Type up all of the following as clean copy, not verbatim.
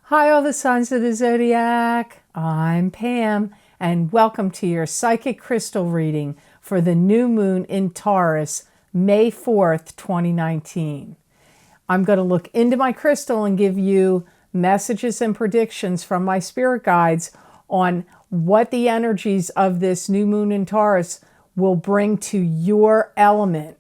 Hi, all the signs of the zodiac. I'm Pam, and welcome to your psychic crystal reading for the new moon in Taurus, May 4th, 2019. I'm going to look into my crystal and give you messages and predictions from my spirit guides on what the energies of this new moon in Taurus will bring to your element: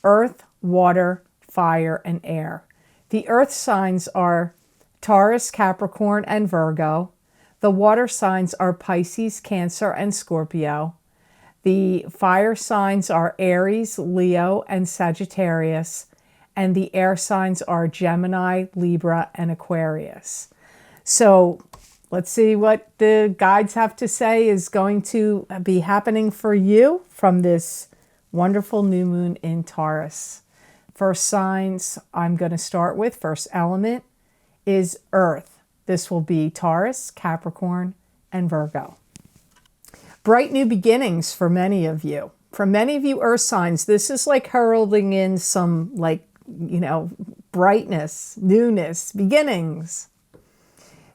earth, water, fire, and air. The earth signs are Taurus, Capricorn, and Virgo. The water signs are Pisces, Cancer, and Scorpio. The fire signs are Aries, Leo, and Sagittarius. And the air signs are Gemini, Libra, and Aquarius. So let's see what the guides have to say is going to be happening for you from this wonderful new moon in Taurus. First signs I'm going to start with, first element, is Earth. This will be Taurus, Capricorn, and Virgo. Bright new beginnings for many of you. For many of you Earth signs, this is like heralding in some brightness, newness, beginnings.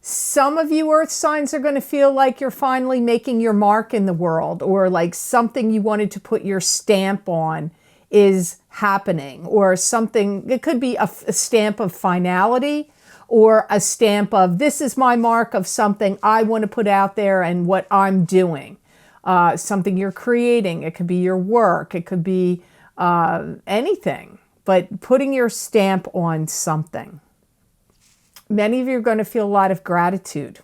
Some of you Earth signs are going to feel like you're finally making your mark in the world, or like something you wanted to put your stamp on is happening, or something. It could be a stamp of finality, or a stamp of, this is my mark of something I want to put out there and what I'm doing. Something you're creating. It could be your work. It could be anything, but putting your stamp on something. Many of you are going to feel a lot of gratitude.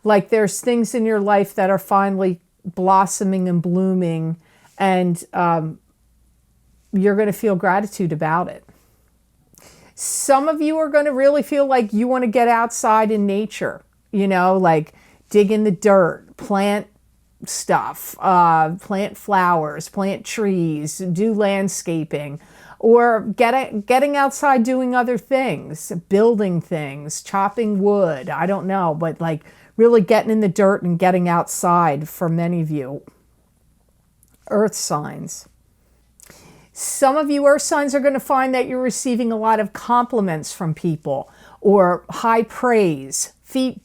Like there's things in your life that are finally blossoming and blooming, and you're going to feel gratitude about it. Some of you are going to really feel like you want to get outside in nature, like dig in the dirt, plant stuff, plant flowers, plant trees, do landscaping, or getting outside doing other things, building things, chopping wood, I don't know, but like really getting in the dirt and getting outside for many of you. Earth signs. Some of you Earth signs are going to find that you're receiving a lot of compliments from people, or high praise,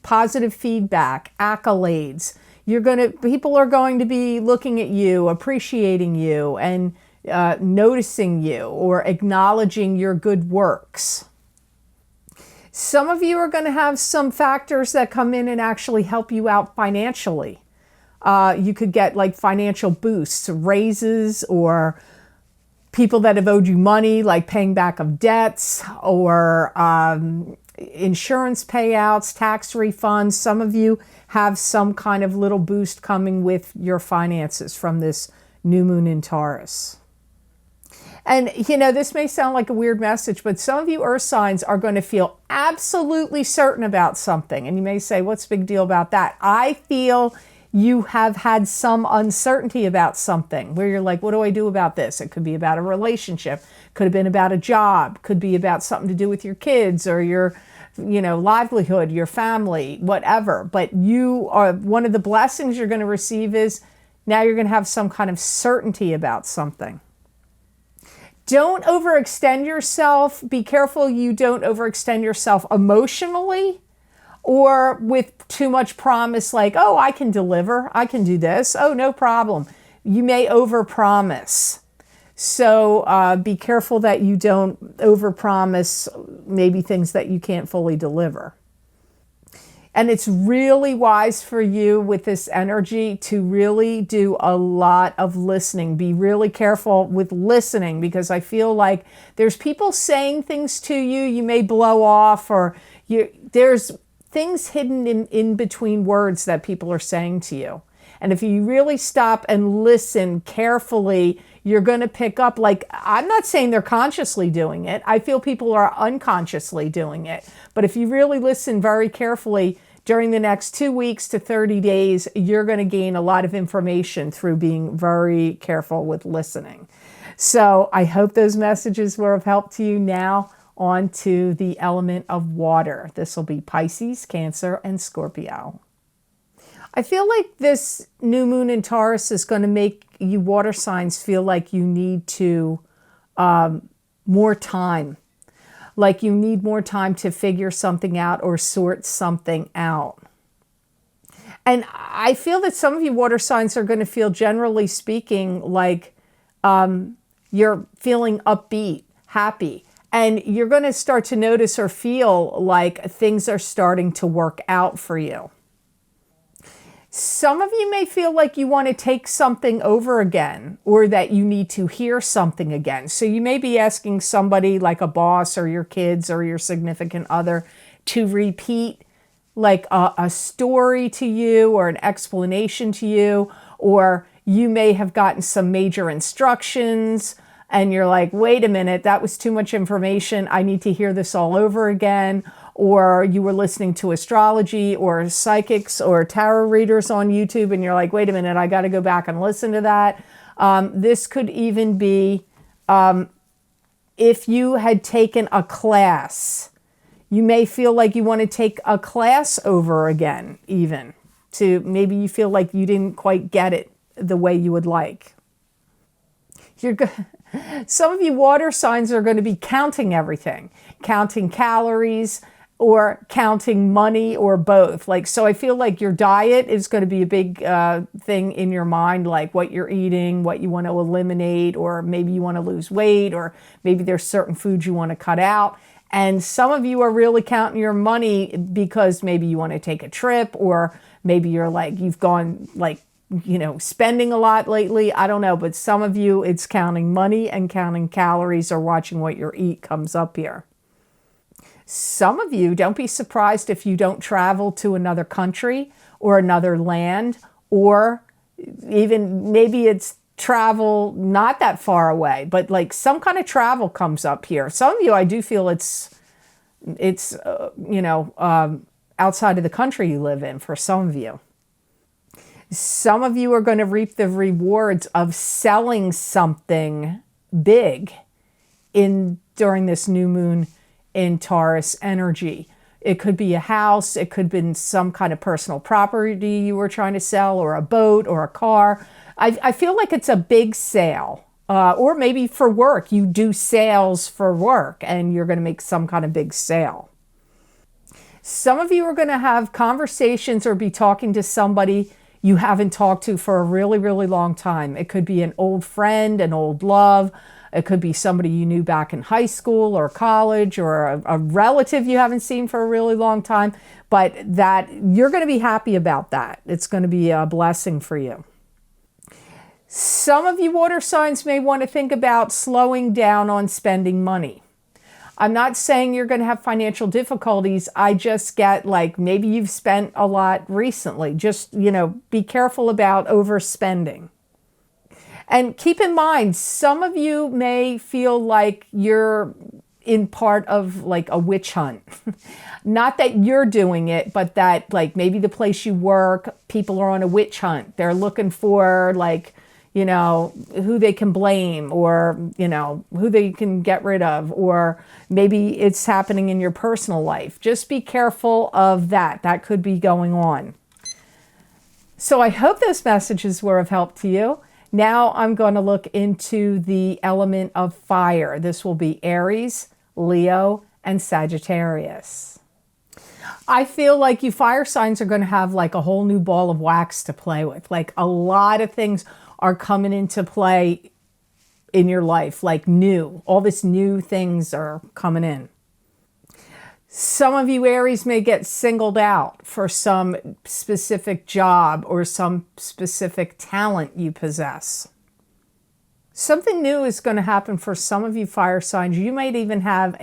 positive feedback, accolades. People are going to be looking at you, appreciating you, and noticing you, or acknowledging your good works. Some of you are going to have some factors that come in and actually help you out financially. You could get like financial boosts, raises, or people that have owed you money, like paying back of debts, or insurance payouts, tax refunds. Some of you have some kind of little boost coming with your finances from this new moon in Taurus. And, this may sound like a weird message, but some of you Earth signs are going to feel absolutely certain about something. And you may say, what's the big deal about that? I feel you have had some uncertainty about something where you're like, what do I do about this? It could be about a relationship, could have been about a job, could be about something to do with your kids or your, livelihood, your family, whatever. But one of the blessings you're going to receive is now you're going to have some kind of certainty about something. Don't overextend yourself. Be careful you don't overextend yourself emotionally, or with too much promise, like, oh, I can deliver, I can do this, oh, no problem. You may overpromise. So be careful that you don't overpromise maybe things that you can't fully deliver. And it's really wise for you with this energy to really do a lot of listening. Be really careful with listening, because I feel like there's people saying things to you, you may blow off, or there's things hidden in between words that people are saying to you. And if you really stop and listen carefully, you're going to pick up, like, I'm not saying they're consciously doing it. I feel people are unconsciously doing it. But if you really listen very carefully during the next 2 weeks to 30 days, you're going to gain a lot of information through being very careful with listening. So I hope those messages were of help to you. Now on to the element of water. This will be Pisces, Cancer, and Scorpio. I feel like this new moon in Taurus is going to make you water signs feel like you need to more time. like you need more time to figure something out or sort something out. And I feel that some of you water signs are going to feel, generally speaking, like you're feeling upbeat, happy. And you're going to start to notice or feel like things are starting to work out for you. Some of you may feel like you want to take something over again, or that you need to hear something again. So you may be asking somebody like a boss or your kids or your significant other to repeat like a story to you or an explanation to you, or you may have gotten some major instructions and you're like, wait a minute, that was too much information. I need to hear this all over again. Or you were listening to astrology or psychics or tarot readers on YouTube and you're like, wait a minute, I got to go back and listen to that. This could even be if you had taken a class. You may feel like you want to take a class over again, even. To maybe you feel like you didn't quite get it the way you would like. Some of you water signs are going to be counting everything, counting calories or counting money or both. Like, so I feel like your diet is going to be a big thing in your mind, like what you're eating, what you want to eliminate, or maybe you want to lose weight, or maybe there's certain foods you want to cut out. And some of you are really counting your money because maybe you want to take a trip, or maybe you're like, you've gone like, spending a lot lately. I don't know, but some of you, it's counting money and counting calories or watching what you eat comes up here. Some of you, don't be surprised if you don't travel to another country or another land, or even maybe it's travel not that far away, but like some kind of travel comes up here. Some of you, I do feel it's outside of the country you live in for some of you. Some of you are going to reap the rewards of selling something big during this new moon in Taurus energy. It could be a house, it could be some kind of personal property you were trying to sell, or a boat or a car. I feel like it's a big sale, or maybe for work. You do sales for work and you're going to make some kind of big sale. Some of you are going to have conversations or be talking to somebody you haven't talked to for a really, really long time. It could be an old friend, an old love. It could be somebody you knew back in high school or college, or a relative you haven't seen for a really long time. But that you're going to be happy about that. It's going to be a blessing for you. Some of you water signs may want to think about slowing down on spending money. I'm not saying you're going to have financial difficulties. I just get like, maybe you've spent a lot recently. Just, be careful about overspending. And keep in mind, some of you may feel like you're in part of like a witch hunt. Not that you're doing it, but that like maybe the place you work, people are on a witch hunt. They're looking for like, who they can blame, or, who they can get rid of, or maybe it's happening in your personal life. Just be careful of that. That could be going on. So I hope those messages were of help to you. Now I'm going to look into the element of fire. This will be Aries, Leo, and Sagittarius. I feel like you fire signs are going to have like a whole new ball of wax to play with. Like a lot of things are coming into play in your life, like new. All this new things are coming in. Some of you Aries may get singled out for some specific job or some specific talent you possess. Something new is going to happen for some of you fire signs. You might even have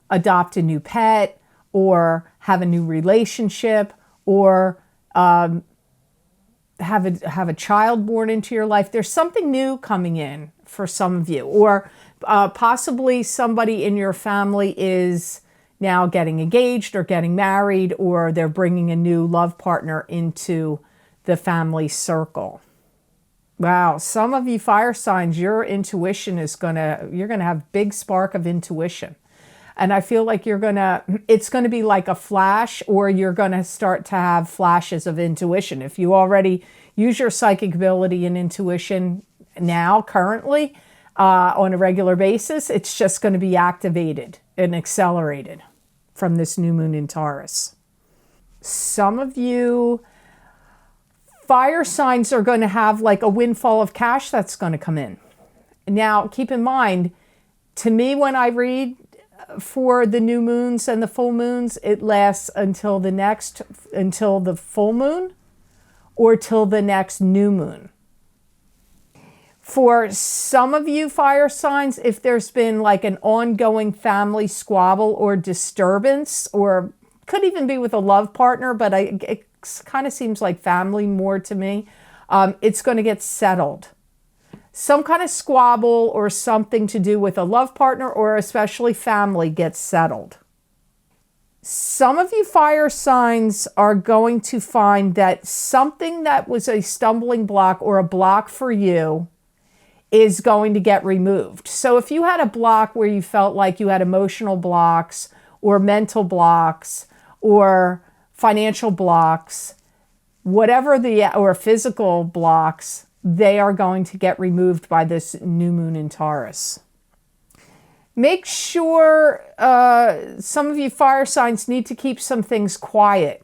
adopt a new pet, or have a new relationship, or have a child born into your life. There's something new coming in for some of you, or possibly somebody in your family is now getting engaged or getting married, or they're bringing a new love partner into the family circle. Wow, some of you fire signs, your intuition you're gonna have big spark of intuition. And I feel like it's gonna be like a flash, or you're gonna start to have flashes of intuition. If you already use your psychic ability and intuition now, currently, on a regular basis, it's just gonna be activated and accelerated from this new moon in Taurus. Some of you fire signs are going to have like a windfall of cash that's going to come in. Now, keep in mind, to me, when I read for the new moons and the full moons, it lasts until the full moon or till the next new moon. For some of you fire signs, if there's been like an ongoing family squabble or disturbance, or could even be with a love partner, but it kind of seems like family more to me, it's going to get settled. Some kind of squabble or something to do with a love partner or especially family gets settled. Some of you fire signs are going to find that something that was a stumbling block or a block for you is going to get removed. So if you had a block where you felt like you had emotional blocks or mental blocks or financial blocks, or physical blocks, they are going to get removed by this new moon in Taurus. Make sure some of you fire signs need to keep some things quiet.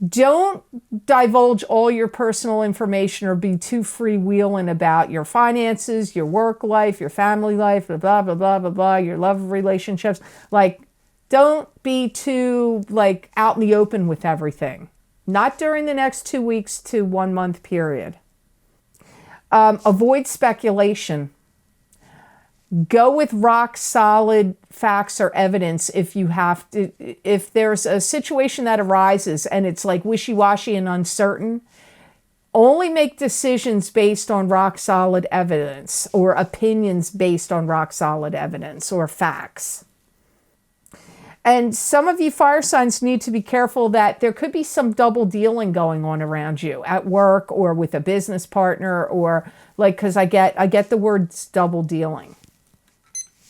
Don't divulge all your personal information or be too freewheeling about your finances, your work life, your family life, blah, blah, blah, blah, blah, your love relationships. Like, don't be too out in the open with everything. Not during the next 2 weeks to 1 month period. Avoid speculation. Go with rock solid facts or evidence if you have to. If there's a situation that arises and it's like wishy-washy and uncertain, only make decisions based on rock solid evidence or opinions based on rock solid evidence or facts. And some of you fire signs need to be careful that there could be some double dealing going on around you at work or with a business partner, or because I get the words double dealing.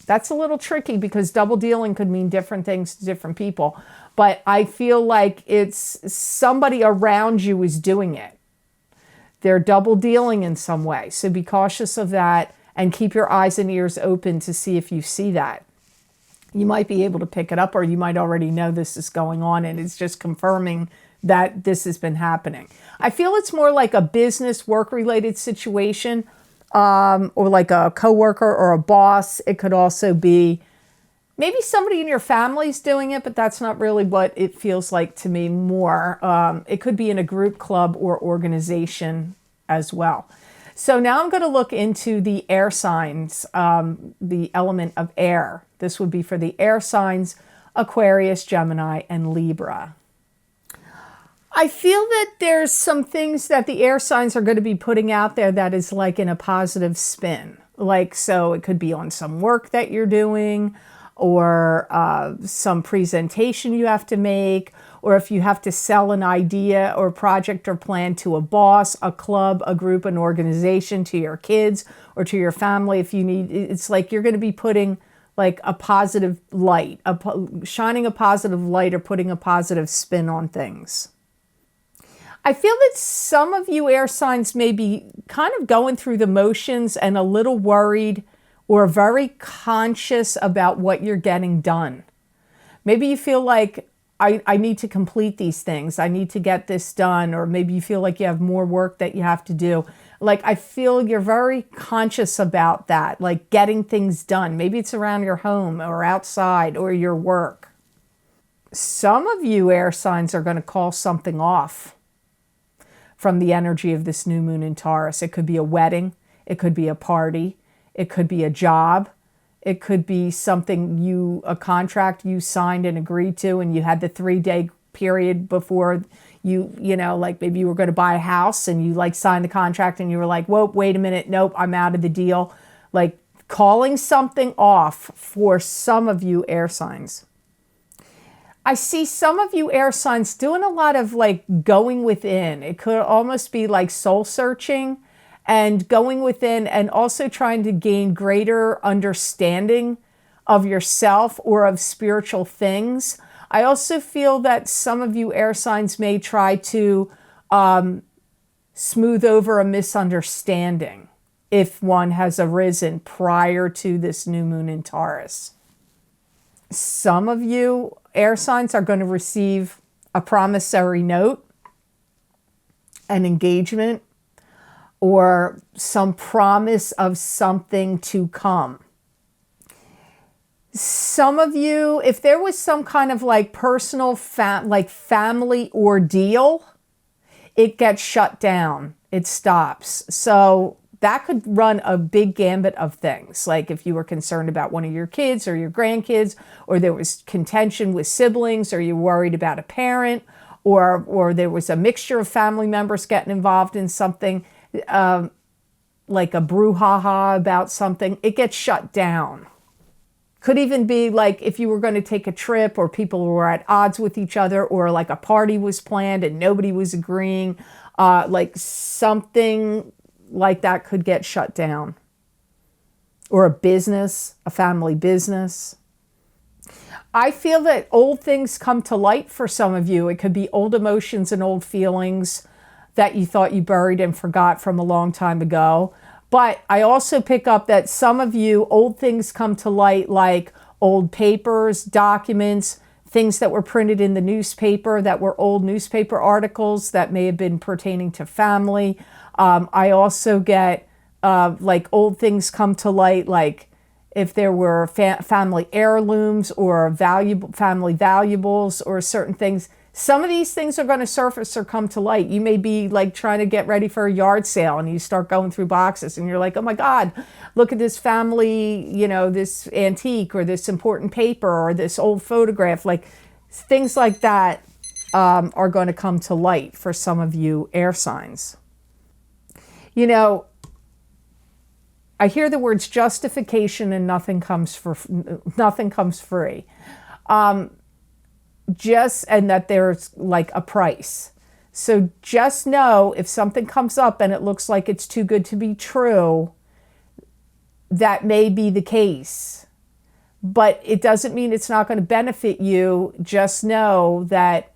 That's a little tricky because double dealing could mean different things to different people. But I feel like it's somebody around you is doing it. They're double dealing in some way. So be cautious of that and keep your eyes and ears open to see if you see that. You might be able to pick it up, or you might already know this is going on and it's just confirming that this has been happening. I feel it's more like a business work-related situation, or like a coworker or a boss. It could also be maybe somebody in your family's doing it, but that's not really what it feels like to me more. It could be in a group, club, or organization as well. So now I'm going to look into the air signs, the element of air. This would be for the air signs, Aquarius, Gemini, and Libra. I feel that there's some things that the air signs are going to be putting out there that is like in a positive spin. So it could be on some work that you're doing, or some presentation you have to make, or if you have to sell an idea or project or plan to a boss, a club, a group, an organization, to your kids or to your family. If you need, it's like you're going to be putting like a positive light, shining a positive light or putting a positive spin on things. I feel that some of you air signs may be kind of going through the motions and a little worried or very conscious about what you're getting done. Maybe you feel like, I need to complete these things. I need to get this done. Or maybe you feel like you have more work that you have to do. I feel you're very conscious about that, like getting things done. Maybe it's around your home or outside or your work. Some of you air signs are going to call something off from the energy of this new moon in Taurus. It could be a wedding. It could be a party. It could be a job. It could be something a contract you signed and agreed to, and you had the 3-day period before maybe you were going to buy a house and you signed the contract and you were like, whoa, wait a minute. Nope, I'm out of the deal. Calling something off for some of you air signs. I see some of you air signs doing a lot of going within. It could almost be like soul searching and going within, and also trying to gain greater understanding of yourself or of spiritual things. I also feel that some of you air signs may try to smooth over a misunderstanding if one has arisen prior to this new moon in Taurus. Some of you air signs are going to receive a promissory note, an engagement, or some promise of something to come. Some of you, if there was some kind of like personal family ordeal, it gets shut down. It stops. So that could run a big gambit of things. Like if you were concerned about one of your kids or your grandkids, or there was contention with siblings, or you're worried about a parent, or there was a mixture of family members getting involved in something, like a brouhaha about something, it gets shut down. Could even be like if you were going to take a trip, or people were at odds with each other, or like a party was planned and nobody was agreeing, like something like that could get shut down. Or a business, a family business. I feel that old things come to light for some of you. It could be old emotions and old feelings that you thought you buried and forgot from a long time ago. But I also pick up that some of you, old things come to light, like old papers, documents, things that were printed in the newspaper that were old newspaper articles that may have been pertaining to family. I also get like old things come to light, like if there were family heirlooms or family valuables or certain things. Some of these things are going to surface or come to light. You may be like trying to get ready for a yard sale and you start going through boxes and you're like, oh my God, look at this family, you know, this antique or this important paper or this old photograph. Like things like that are going to come to light for some of you air signs. You know, I hear the words justification and nothing comes free. And that there's like a price. So just know if something comes up and it looks like it's too good to be true, that may be the case. But it doesn't mean it's not going to benefit you. Just know that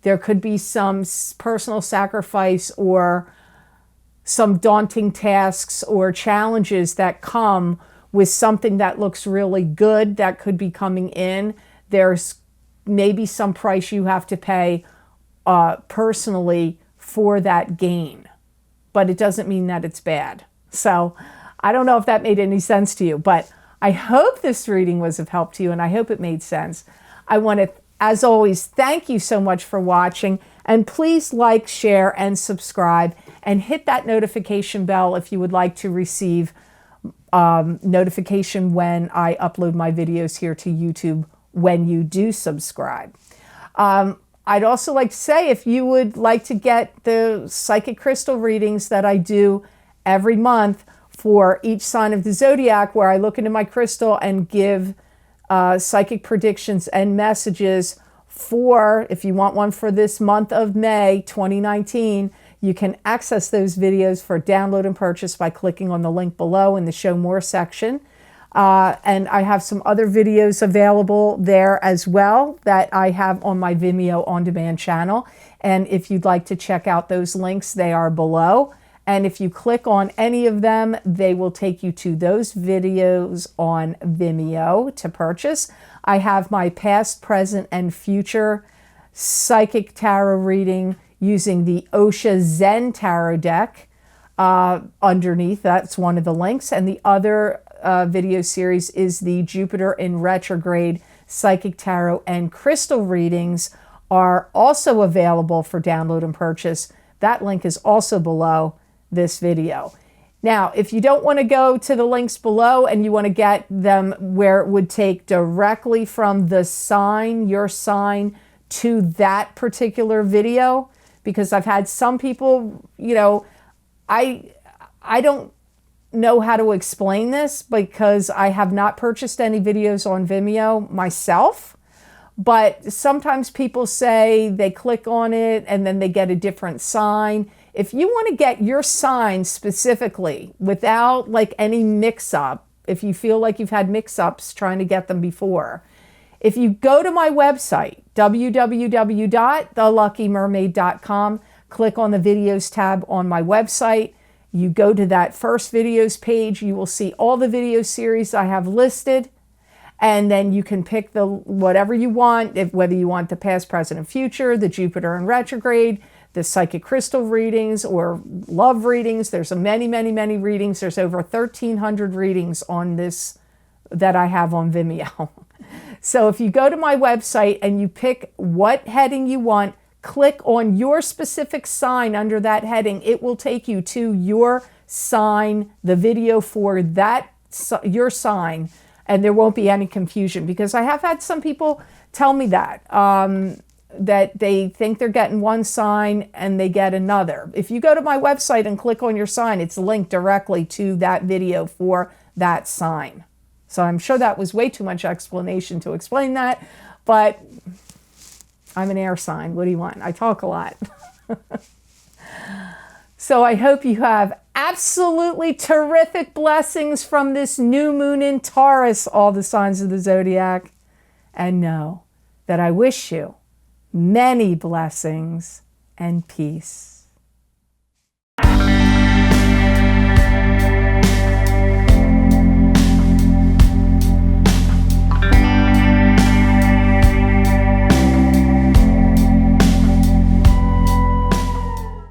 there could be some personal sacrifice or some daunting tasks or challenges that come with something that looks really good that could be coming in. There's maybe some price you have to pay personally for that gain, but it doesn't mean that it's bad. So I don't know if that made any sense to you, but I hope this reading was of help to you and I hope it made sense. I want to, as always, thank you so much for watching, and please like, share, and subscribe, and hit that notification bell if you would like to receive notification when I upload my videos here to YouTube when you do subscribe. I'd also like to say, if you would like to get the psychic crystal readings that I do every month for each sign of the zodiac, where I look into my crystal and give psychic predictions and messages for, if you want one for this month of May 2019, you can access those videos for download and purchase by clicking on the link below in the Show More section. And I have some other videos available there as well that I have on my Vimeo on-demand channel. And if you'd like to check out those links, they are below. And if you click on any of them, they will take you to those videos on Vimeo to purchase. I have my past, present, and future psychic tarot reading using the Osha Zen Tarot deck underneath. That's one of the links. And the other video series is the Jupiter in retrograde psychic tarot and crystal readings are also available for download and purchase. That link is also below this video. Now, if you don't want to go to the links below and you want to get them where it would take directly from the sign, your sign, to that particular video, because I've had some people, you know, I don't know how to explain this because I have not purchased any videos on Vimeo myself, but sometimes people say they click on it and then they get a different sign. If you want to get your sign specifically without like any mix-up, if you feel like you've had mix-ups trying to get them before, if you go to my website, www.theluckymermaid.com, click on the videos tab on my website, you go to that first videos page, you will see all the video series I have listed, And then you can pick the whatever you want, whether you want the past, present, and future, the Jupiter in retrograde, the psychic crystal readings, or love readings. There's many, many, many readings. There's over 1,300 readings on this that I have on Vimeo. So if you go to my website and you pick what heading you want, click on your specific sign under that heading, it will take you to your sign, the video for that, your sign, and there won't be any confusion, because I have had some people tell me that, that they think they're getting one sign and they get another. If you go to my website and click on your sign, it's linked directly to that video for that sign. So I'm sure that was way too much explanation to explain that, but I'm an air sign. What do you want? I talk a lot. So I hope you have absolutely terrific blessings from this new moon in Taurus, all the signs of the zodiac. And know that I wish you many blessings and peace.